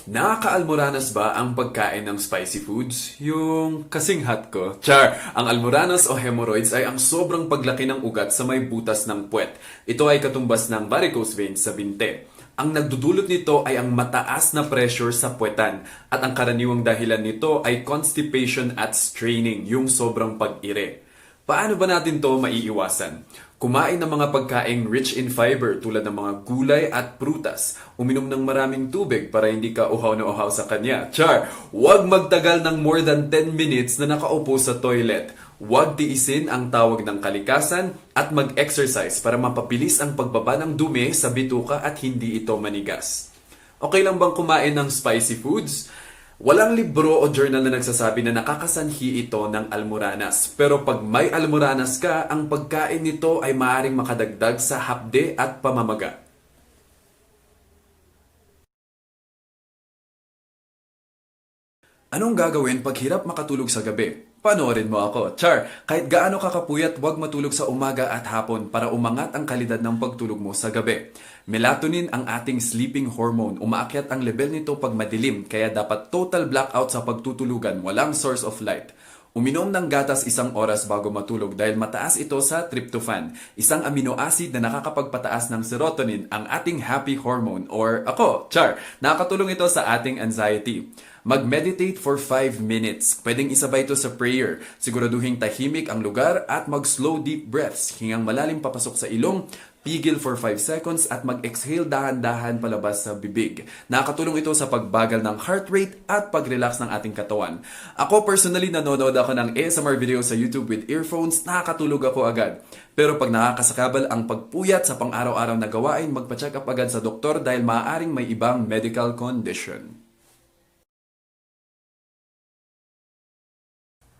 Nakaka-almoranas ba ang pagkain ng spicy foods? Yung kasing hot ko? Char! Ang almoranas o hemorrhoids ay ang sobrang paglaki ng ugat sa may butas ng puwet. Ito ay katumbas ng varicose veins sa binte. Ang nagdudulot nito ay ang mataas na pressure sa puwetan at ang karaniwang dahilan nito ay constipation at straining, yung sobrang pag-ire. Paano ba natin to maiiwasan? Kumain ng mga pagkaing rich in fiber tulad ng mga gulay at prutas. Uminom ng maraming tubig para hindi ka uhaw na uhaw sa kanya. Char! Huwag magtagal ng more than 10 minutes na nakaupo sa toilet. Huwag tiisin ang tawag ng kalikasan at mag-exercise para mapabilis ang pagbaba ng dumi sa bituka at hindi ito manigas. Okay lang bang kumain ng spicy foods? Walang libro o journal na nagsasabi na nakakasanhi ito ng almoranas. Pero pag may almoranas ka, ang pagkain nito ay maaaring makadagdag sa hapde at pamamaga. Anong gagawin pag hirap makatulog sa gabi? Panoorin mo ako. Char, kahit gaano kakapuyat, huwag matulog sa umaga at hapon para umangat ang kalidad ng pagtulog mo sa gabi. Melatonin ang ating sleeping hormone. Umaakyat ang level nito pag madilim, kaya dapat total blackout sa pagtutulugan, walang source of light. Uminom ng gatas 1 oras bago matulog dahil mataas ito sa tryptophan, isang amino acid na nakakapagpataas ng serotonin, ang ating happy hormone, or ako, char, nakakatulong ito sa ating anxiety. Mag-meditate for 5 minutes. Pwedeng isabay ito sa prayer. Siguraduhin tahimik ang lugar at mag-slow deep breaths. Hingang malalim papasok sa ilong, pigil for 5 seconds at mag-exhale dahan-dahan palabas sa bibig. Nakakatulong ito sa pagbagal ng heart rate at pag-relax ng ating katawan. Ako personally nanonood ako ng ASMR video sa YouTube with earphones, nakakatulog ako agad. Pero pag nakakasakabal ang pagpuyat sa pang-araw-araw na gawain, magpa-check up agad sa doktor dahil maaaring may ibang medical condition.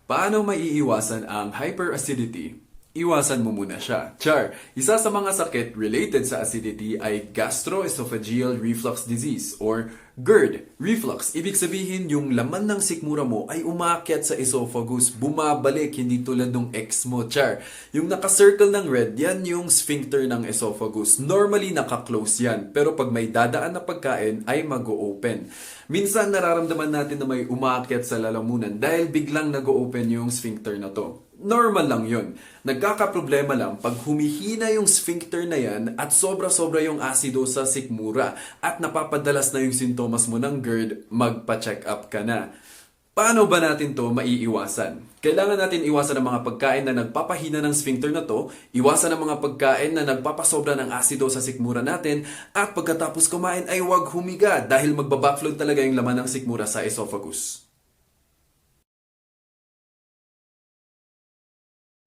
Paano maiiwasan ang hyperacidity? Iwasan mo muna siya. Char, isa sa mga sakit related sa acidity ay gastroesophageal reflux disease or GERD. Reflux, ibig sabihin yung laman ng sikmura mo ay umaakyat sa esophagus, bumabalik, hindi tulad ng ex mo. Char, yung naka-circle ng red, yan yung sphincter ng esophagus. Normally, naka-close yan. Pero pag may dadaan na pagkain, ay mag-o-open. Minsan nararamdaman natin na may umaakyat sa lalamunan dahil biglang nag-o-open yung sphincter na to. Normal lang yun. Nagkakaproblema lang pag humihina yung sphincter na yan at sobra-sobra yung asido sa sikmura at napapadalas na yung sintomas mo ng GERD, magpa-check up ka na. Paano ba natin to maiiwasan? Kailangan natin iwasan ang mga pagkain na nagpapahina ng sphincter na to, iwasan ang mga pagkain na nagpapasobra ng asido sa sikmura natin, at pagkatapos kumain ay huwag humiga dahil magbabackflow talaga yung laman ng sikmura sa esophagus.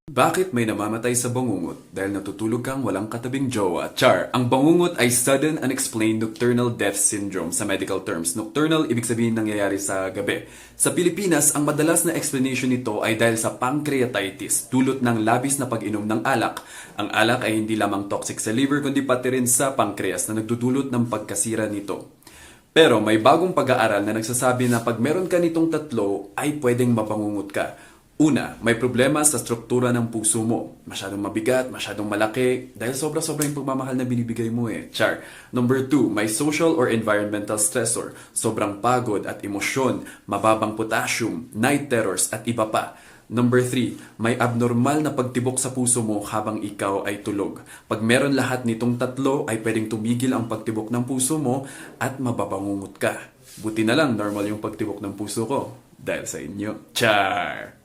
Bakit may namamatay sa bangungot dahil natutulog kang walang katabing jowa? Char, ang bangungot ay sudden unexplained nocturnal death syndrome sa medical terms. Nocturnal, ibig sabihin nangyayari sa gabi. Sa Pilipinas, ang madalas na explanation nito ay dahil sa pancreatitis, dulot ng labis na pag-inom ng alak. Ang alak ay hindi lamang toxic sa liver kundi pati rin sa pancreas na nagdudulot ng pagkasira nito. Pero may bagong pag-aaral na nagsasabi na pag meron ka nitong tatlo ay pwedeng mabangungot ka. Una, may problema sa struktura ng puso mo. Masyadong mabigat, masyadong malaki, dahil sobra-sobra yung pagmamahal na binibigay mo eh. Char. Number 2, may social or environmental stressor. Sobrang pagod at emosyon, mababang potassium, night terrors at iba pa. Number 3, may abnormal na pagtibok sa puso mo habang ikaw ay tulog. Pag meron lahat nitong tatlo, ay pwedeng tumigil ang pagtibok ng puso mo at mababangungot ka. Buti na lang normal yung pagtibok ng puso ko. Dahil sa inyo. Char!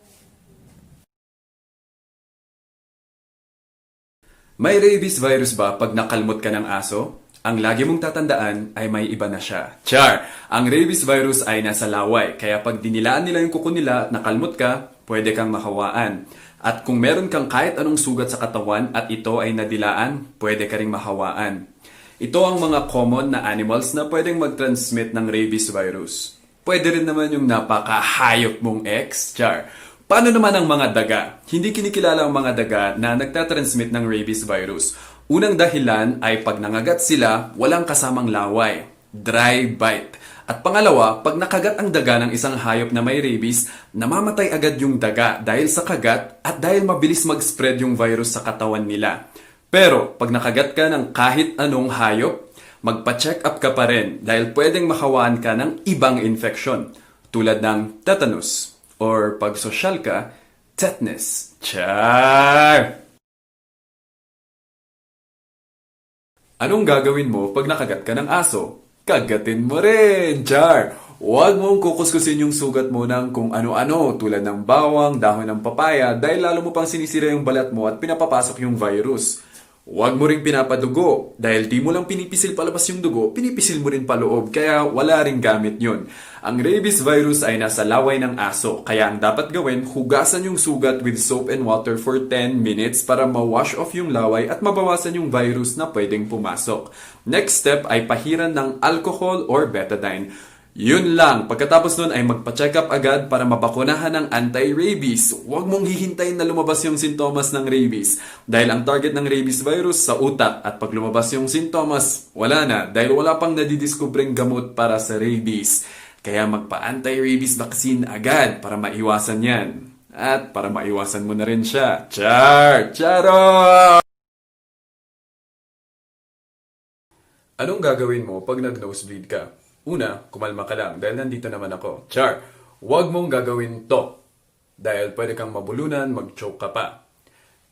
May rabies virus ba pag nakalmot ka ng aso? Ang lagi mong tatandaan ay may iba na siya. Char! Ang rabies virus ay nasa laway, kaya pag dinilaan nila yung kuko nila at nakalmot ka, pwede kang mahawaan. At kung meron kang kahit anong sugat sa katawan at ito ay nadilaan, pwede ka ring mahawaan. Ito ang mga common na animals na pwedeng mag-transmit ng rabies virus. Pwede rin naman yung napakahayop mong ex. Char! Paano naman ang mga daga? Hindi kinikilala ang mga daga na nagtatransmit ng rabies virus. Unang dahilan ay pag nangagat sila, walang kasamang laway, dry bite. At pangalawa, pag nakagat ang daga ng isang hayop na may rabies, namamatay agad yung daga dahil sa kagat at dahil mabilis mag-spread yung virus sa katawan nila. Pero pag nakagat ka ng kahit anong hayop, magpa-check up ka pa rin dahil pwedeng makawaan ka ng ibang infeksyon tulad ng tetanus or pag sosyal ka, tetanus. Char! Anong gagawin mo pag nakagat ka ng aso? Kagatin mo rin! Char! Huwag mong kukuskusin yung sugat mo ng kung ano-ano tulad ng bawang, dahon ng papaya dahil lalo mo pang sinisira yung balat mo at pinapapasok yung virus. Huwag mo ring pinapadugo dahil di mo lang pinipisil palabas yung dugo, pinipisil mo rin paloob kaya wala ring gamit yun. Ang rabies virus ay nasa laway ng aso kaya ang dapat gawin, hugasan yung sugat with soap and water for 10 minutes para ma-wash off yung laway at mabawasan yung virus na pwedeng pumasok. Next step ay pahiran ng alcohol or betadine. Yun lang. Pagkatapos nun ay magpa-check up agad para mabakunahan ng anti-rabies. Huwag mong hihintayin na lumabas yung sintomas ng rabies. Dahil ang target ng rabies virus sa utak at pag lumabas yung sintomas, wala na. Dahil wala pang nadidiskubreng gamot para sa rabies. Kaya magpa-anti-rabies vaccine agad para maiwasan yan. At para maiwasan mo na rin siya. Char! Charo! Anong gagawin mo pag nag-nosebleed ka? Una, kumalma ka lang dahil nandito naman ako. Char, huwag mong gagawin to. Dahil pwede kang mabulunan, mag-choke ka pa.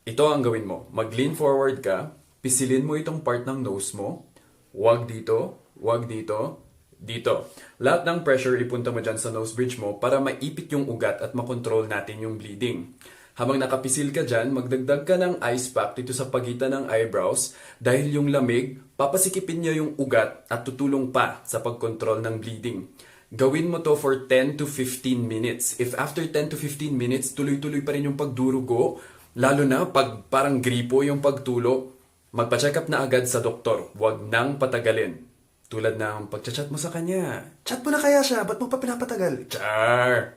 Ito ang gawin mo. Mag-lean forward ka, pisilin mo itong part ng nose mo. Huwag dito, dito. Lahat ng pressure ipunta mo dyan sa nose bridge mo para maipit yung ugat at makontrol natin yung bleeding. Habang nakapisil ka dyan, magdagdag ka ng ice pack dito sa pagitan ng eyebrows dahil yung lamig, papasikipin niya yung ugat at tutulong pa sa pagkontrol ng bleeding. Gawin mo to for 10 to 15 minutes. If after 10 to 15 minutes, tuloy-tuloy pa rin yung pagdurugo, lalo na pag parang gripo yung pagtulo, magpa-check up na agad sa doktor. Huwag nang patagalin. Tulad ng pagchat-chat mo sa kanya. Chat mo na kaya siya, ba't mo pa pinapatagal? Char!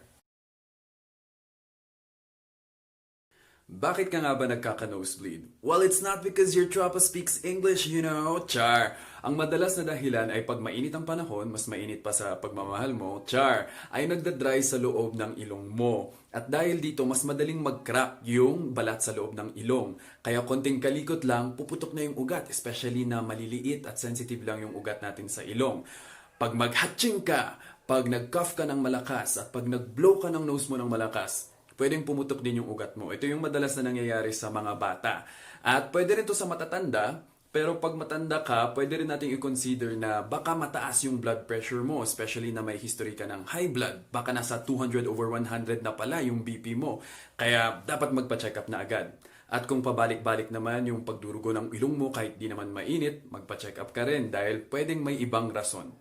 Bakit ka nga ba nagkaka-nosebleed? Well, it's not because your tropa speaks English, you know. Char! Ang madalas na dahilan ay pag mainit ang panahon, mas mainit pa sa pagmamahal mo, char, ay nagdadry sa loob ng ilong mo. At dahil dito, mas madaling mag-crack yung balat sa loob ng ilong. Kaya konting kalikot lang, puputok na yung ugat, especially na maliliit at sensitive lang yung ugat natin sa ilong. Pag mag-hatching ka, pag nag-cough ka ng malakas, at pag nag-blow ka ng nose mo ng malakas, pwedeng pumutok din yung ugat mo. Ito yung madalas na nangyayari sa mga bata. At pwede rin to sa matatanda, pero pag matanda ka, pwede rin nating i-consider na baka mataas yung blood pressure mo, especially na may history ka ng high blood. Baka nasa 200/100 na pala yung BP mo. Kaya dapat magpa-check up na agad. At kung pabalik-balik naman yung pagdurugo ng ilong mo kahit di naman mainit, magpa-check up ka rin dahil pwedeng may ibang rason.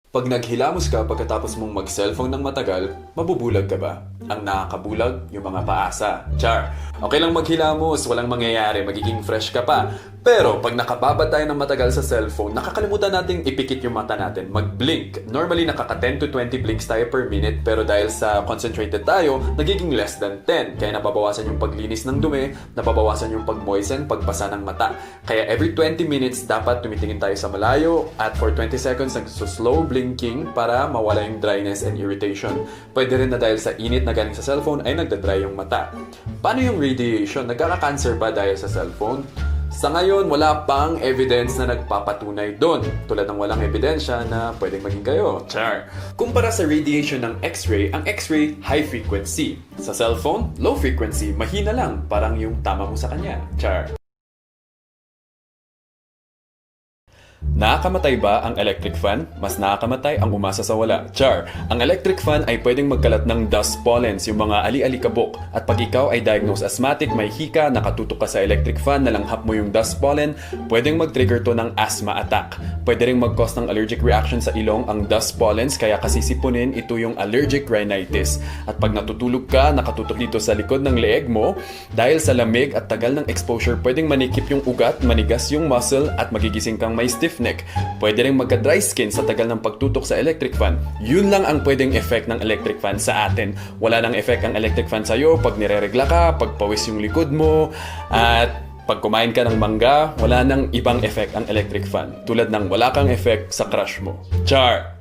Pag naghilamos ka pagkatapos mong mag-cellphone ng matagal, mabubulag ka ba? Ang nakakabulag, yung mga paasa. Char! Okay lang maghilamos, walang mangyayari, magiging fresh ka pa. Pero pag nakababa tayo ng matagal sa cellphone, nakakalimutan nating ipikit yung mata natin, mag-blink. Normally, nakaka 10 to 20 blinks tayo per minute, pero dahil sa concentrated tayo, nagiging less than 10. Kaya nababawasan yung paglinis ng dumi, nababawasan yung pag-moisten, pagbasa ng mata. Kaya every 20 minutes, dapat tumitingin tayo sa malayo at for 20 seconds, nagsuslow blinking para mawala yung dryness and irritation. Pwede rin na dahil sa init na galing sa cellphone ay nagdadry yung mata. Paano yung radiation? Nagkaka-cancer ba dahil sa cellphone? Sa ngayon, wala pang evidence na nagpapatunay doon. Tulad ng walang ebidensya na pwedeng maging kayo. Char! Kumpara sa radiation ng X-ray, ang X-ray high frequency. Sa cellphone, low frequency, mahina lang. Parang yung tama mo sa kanya. Char! Nakakamatay ba ang electric fan? Mas nakakamatay ang umasa sa wala. Char! Ang electric fan ay pwedeng magkalat ng dust pollens, yung mga ali-alikabok. At pag ikaw ay diagnosed asthmatic, may hika, nakatutok ka sa electric fan, nalanghap mo yung dust pollen, pwedeng mag-trigger to ng asthma attack. Pwede ring mag-cause ng allergic reaction sa ilong ang dust pollens, kaya kasisipunin ito yung allergic rhinitis. At pag natutulog ka, nakatutok dito sa likod ng leeg mo, dahil sa lamig at tagal ng exposure, pwedeng manikip yung ugat, manigas yung muscle, at magigising kang may stiffness. Pwede rin magka-dry skin sa tagal ng pagtutok sa electric fan. Yun lang ang pwedeng effect ng electric fan sa atin. Wala nang effect ang electric fan sa'yo pag nireregla ka, pag pawis yung likod mo, at pag kumain ka ng mangga, wala nang ibang effect ang electric fan. Tulad ng wala kang effect sa crush mo. Char!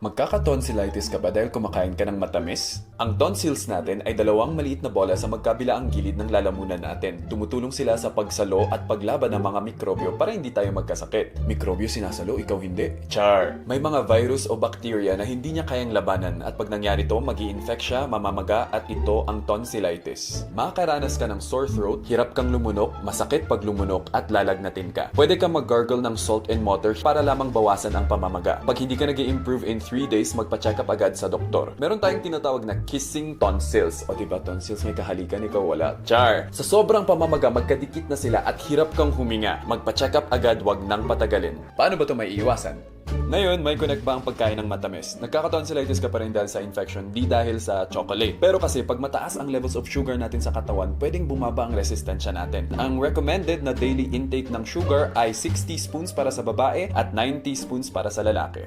Magkaka-tonsillitis ka ba dahil kumakain ka ng matamis? Ang tonsils natin ay dalawang maliit na bola sa magkabilaang gilid ng lalamunan natin. Tumutulong sila sa pagsalo at paglaban ng mga mikrobyo para hindi tayo magkasakit. Mikrobyo sinasalo, ikaw hindi? Char! May mga virus o bakterya na hindi niya kayang labanan at pag nangyari to, mag-i-infect siya, mamamaga at ito ang tonsillitis. Makakaranas ka ng sore throat, hirap kang lumunok, masakit pag lumunok at lalagnatin ka. Pwede kang mag-gargle ng salt and water para lamang bawasan ang pamamaga. Pag hindi ka nag-i-improve in 3 days, magpa-check up agad sa doktor. Meron tayong tinatawag na kissing tonsils. O diba tonsils may kahalikan, ikaw wala? Char! Sa sobrang pamamaga, magkadikit na sila at hirap kang huminga. Magpa-check up agad, wag nang patagalin. Paano ba ito may iwasan? Ngayon, may connect ba ang pagkain ng matamis? Nagkaka-tonsillitis ka pa rin dahil sa infection, di dahil sa chocolate. Pero kasi pag mataas ang levels of sugar natin sa katawan, pwedeng bumaba ang resistensya natin. Ang recommended na daily intake ng sugar ay 6 teaspoons para sa babae at 9 teaspoons para sa lalaki.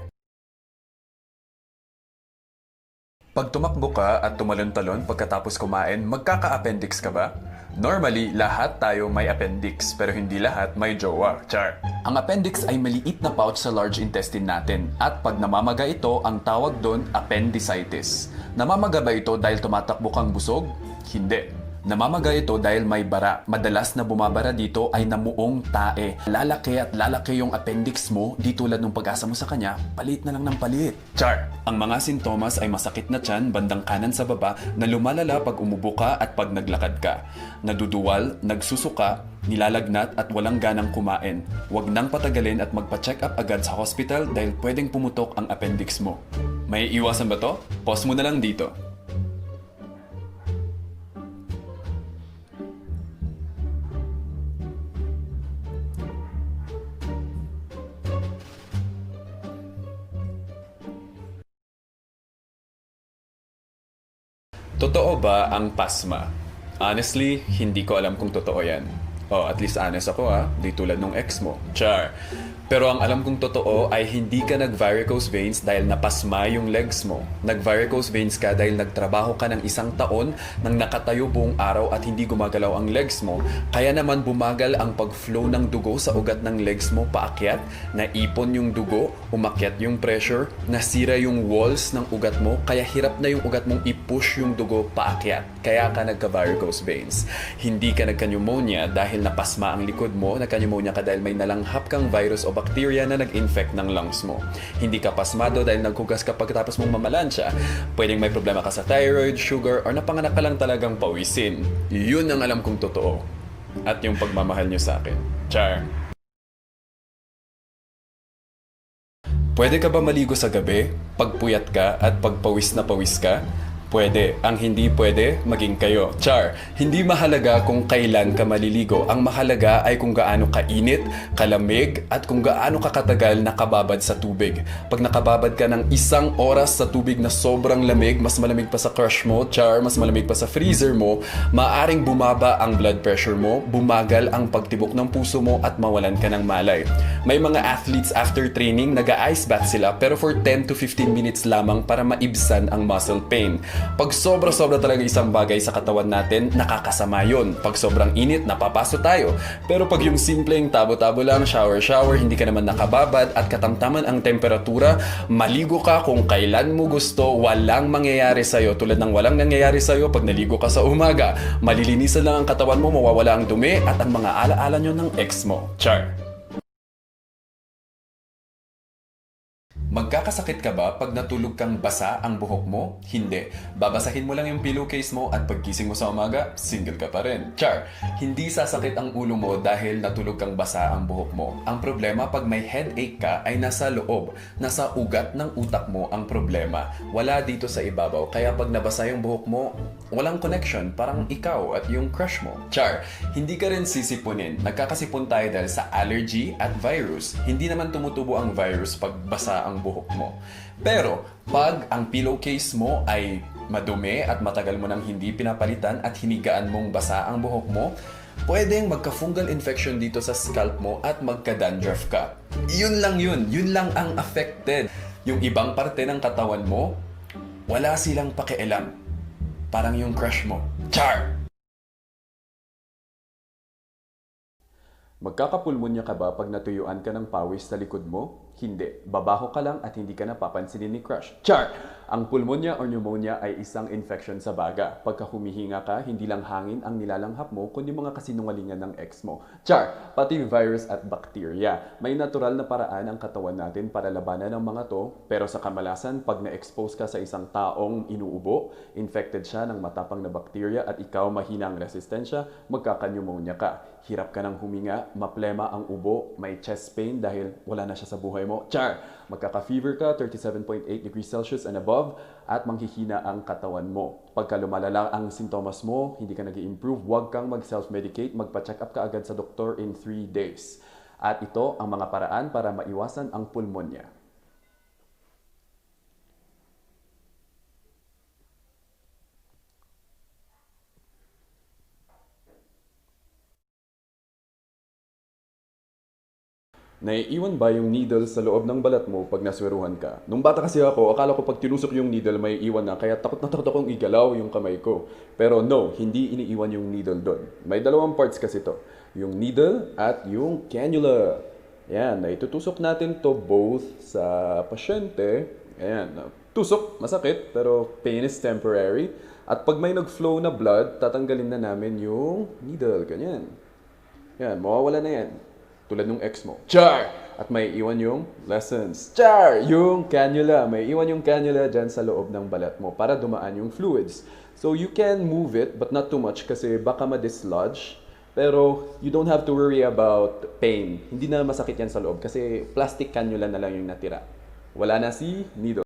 Pag tumakbo ka at tumalon-talon pagkatapos kumain, magkaka-appendix ka ba? Normally, lahat tayo may appendix, pero hindi lahat may jowa. Char! Ang appendix ay maliit na pouch sa large intestine natin, at pag namamaga ito, ang tawag doon appendicitis. Namamaga ba ito dahil tumatakbo kang busog? Hindi. Namamaga ito dahil may bara. Madalas na bumabara dito ay namuong tae. Lalaki at lalaki yung appendix mo, di tulad ng pag-asa mo sa kanya, palit na lang ng palit. Char! Ang mga sintomas ay masakit na tiyan bandang kanan sa baba na lumalala pag umubo ka at pag naglakad ka. Naduduwal, nagsusuka, nilalagnat at walang ganang kumain. Huwag nang patagalin at magpa-check up agad sa hospital dahil pwedeng pumutok ang appendix mo. May iwasan ba to? Pause mo na lang dito. Totoo ba ang pasma? Honestly, hindi ko alam kung totoo yan. Oh, at least honest ako di tulad nung ex mo. Char. Pero ang alam kong totoo ay hindi ka nag-varicose veins dahil napasma yung legs mo. Nag-varicose veins ka dahil nagtrabaho ka ng 1 taon nang nakatayo buong araw at hindi gumagalaw ang legs mo. Kaya naman bumagal ang pag-flow ng dugo sa ugat ng legs mo paakyat, naipon yung dugo, umakyat yung pressure, nasira yung walls ng ugat mo, kaya hirap na yung ugat mong i-push yung dugo paakyat. Kaya ka nagka-varicose veins. Hindi ka nagka-pneumonia dahil napasma ang likod mo, nagka-pneumonia ka dahil may nalanghap kang virus o bacteria na nag-infect ng lungs mo. Hindi ka pasmado dahil naghugas ka pagkatapos mong mamalansya. Pwedeng may problema ka sa thyroid, sugar, or napanganak ka lang talagang pawisin. Yun ang alam kong totoo. At yung pagmamahal nyo sa akin. Char! Pwede ka ba maligo sa gabi, pagpuyat ka at pagpawis na pawis ka? Pwede. Ang hindi pwede, maging kayo. Char, hindi mahalaga kung kailan ka maliligo. Ang mahalaga ay kung gaano kainit, kalamig, at kung gaano kakatagal nakababad sa tubig. Pag nakababad ka ng 1 oras sa tubig na sobrang lamig, mas malamig pa sa crush mo, char, mas malamig pa sa freezer mo, maaring bumaba ang blood pressure mo, bumagal ang pagtibok ng puso mo, at mawalan ka ng malay. May mga athletes after training, nag-ice bath sila, pero for 10 to 15 minutes lamang para maibsan ang muscle pain. Pag sobra-sobra talaga isang bagay sa katawan natin, nakakasama yun. Pag sobrang init, napapaso tayo. Pero pag yung simpleng tabo-tabo lang, shower-shower, hindi ka naman nakababad at katamtaman ang temperatura, maligo ka kung kailan mo gusto, walang mangyayari sa'yo. Tulad ng walang nangyayari sa'yo pag naligo ka sa umaga. Malilinisan lang ang katawan mo, mawawala ang dumi at ang mga alaala nyo ng ex mo. Char! Magkakasakit ka ba pag natulog kang basa ang buhok mo? Hindi. Babasahin mo lang yung pillowcase mo at paggising mo sa umaga, single ka pa rin. Char! Hindi sasakit ang ulo mo dahil natulog kang basa ang buhok mo. Ang problema pag may headache ka ay nasa loob, nasa ugat ng utak mo ang problema. Wala dito sa ibabaw. Kaya pag nabasa yung buhok mo, walang connection. Parang ikaw at yung crush mo. Char! Hindi ka rin sisipunin. Nagkakasipon tayo dahil sa allergy at virus. Hindi naman tumutubo ang virus pag basa ang buhok mo. Pero, pag ang pillowcase mo ay madumi at matagal mo nang hindi pinapalitan at hinigaan mong basa ang buhok mo, pwedeng magka-fungal infection dito sa scalp mo at magka-dandruff ka. Yun lang yun. Yun lang ang affected. Yung ibang parte ng katawan mo, wala silang pakialam. Parang yung crush mo. Char! Magkakapulmonya ka ba pag natuyuan ka ng pawis sa likod mo? Hindi. Babaho ka lang at hindi ka napapansinin ni crush. Char! Ang pulmonya or pneumonia ay isang infection sa baga. Pagka humihinga ka, hindi lang hangin ang nilalanghap mo, kundi mga kasinungalingan ng ex mo. Char! Pati virus at bacteria. May natural na paraan ang katawan natin para labanan ang mga to, pero sa kamalasan, pag na-expose ka sa isang taong inuubo, infected siya ng matapang na bacteria at ikaw mahina ang resistensya, magkaka-pneumonia ka. Hirap ka ng huminga, maplema ang ubo, may chest pain dahil wala na siya sa buhay mo. Char! Magkaka-fever ka, 37.8 degrees Celsius and above, at manghihina ang katawan mo. Pagka lumalala ang sintomas mo, hindi ka nag-i-improve, huwag kang mag-self-medicate, magpa-check up ka agad sa doktor in 3 days. At ito ang mga paraan para maiwasan ang pulmonya. Naiiwan ba yung needle sa loob ng balat mo pag nasweruhan ka? Nung bata kasi ako, akala ko pag tinusok yung needle may iwan na, kaya takot na takot akong igalaw yung kamay ko. Pero no, hindi iniiwan yung needle doon. May dalawang parts kasi to. Yung needle at yung cannula. Ayan, naitutusok natin to both sa pasyente. Ayan, tusok, masakit, pero pain is temporary. At pag may nag-flow na blood, tatanggalin na namin yung needle, ganyan. Yan, mawawala na yan. Tulad nung ex mo. Char! At may iwan yung lessons. Char! Yung cannula. May iwan yung cannula dyan sa loob ng balat mo para dumaan yung fluids. So you can move it, but not too much kasi baka ma-dislodge. Pero you don't have to worry about pain. Hindi na masakit yan sa loob kasi plastic cannula na lang yung natira. Wala na si needle.